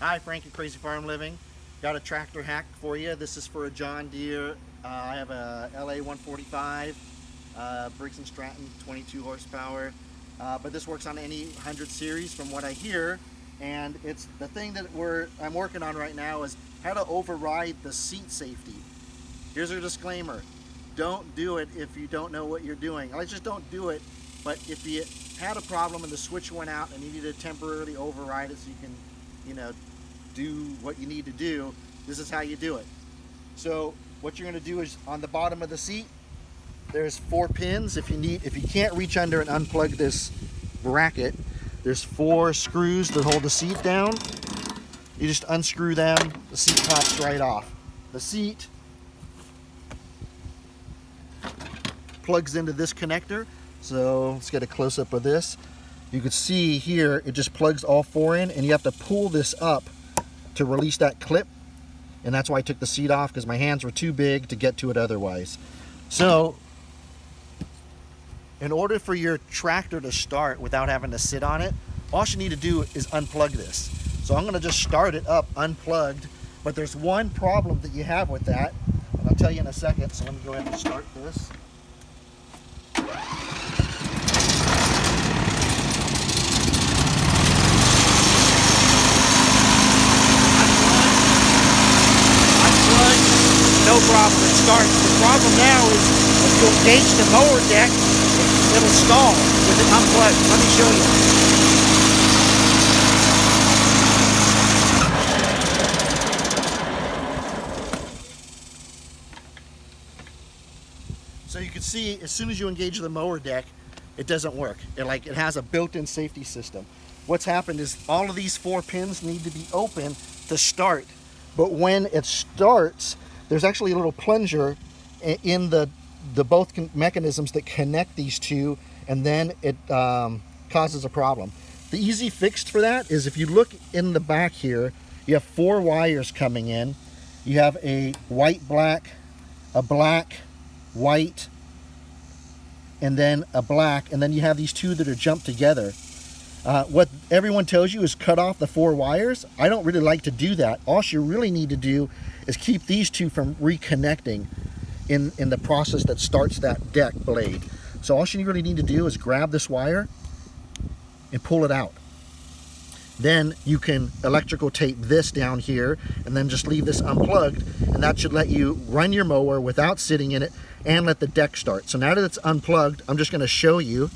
Hi, Frank at Crazy Farm Living. Got a tractor hack for you. This is for a John Deere. I have a LA 145, Briggs & Stratton, 22 horsepower. But this works on any 100 series from what I hear. And it's the thing that I'm working on right now is how to override the seat safety. Here's a disclaimer. Don't do it if you don't know what you're doing. I just don't do it. But if you had a problem and the switch went out and you need to temporarily override it so you can, do what you need to do, this is how you do it. So what you're going to do is on the bottom of the seat, there's 4 pins. If you can't reach under and unplug this bracket, there's 4 screws that hold the seat down. You just unscrew them, the seat pops right off. The seat plugs into this connector. So let's get a close-up of this. You can see here it just plugs all 4 in, and you have to pull this up to release that clip, and that's why I took the seat off, because my hands were too big to get to it otherwise. So in order for your tractor to start without having to sit on it, all you need to do is unplug this. So I'm going to just start it up unplugged, but there's one problem that you have with that, and I'll tell you in a second. So let me go ahead and start this. No problem, it starts. The problem now is if you engage the mower deck, it'll stall with it unplugged. Let me show you. So you can see as soon as you engage the mower deck, it doesn't work. It has a built-in safety system. What's happened is all of these 4 pins need to be open to start. But when it starts, there's actually a little plunger in the both mechanisms that connect these two, and then it causes a problem. The easy fix for that is if you look in the back here, you have 4 wires coming in. You have a white, black, a black, white, and then a black, and then you have these 2 that are jumped together. What everyone tells you is cut off the 4 wires. I don't really like to do that. All you really need to do is keep these 2 from reconnecting in the process that starts that deck blade. So all you really need to do is grab this wire and pull it out. Then you can electrical tape this down here and then just leave this unplugged, and that should let you run your mower without sitting in it and let the deck start. So now that it's unplugged, I'm just going to show you.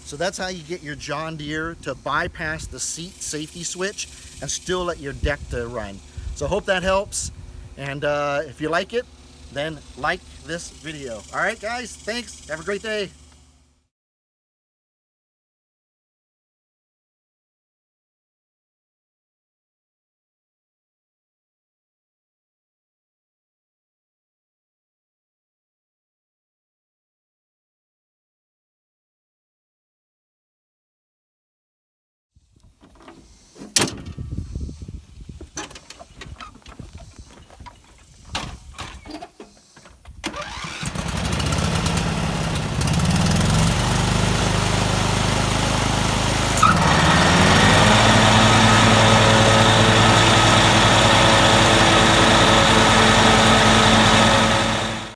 So that's how you get your John Deere to bypass the seat safety switch and still let your deck to run. So hope that helps, and if you like it, then like this video. All right guys, thanks, have a great day.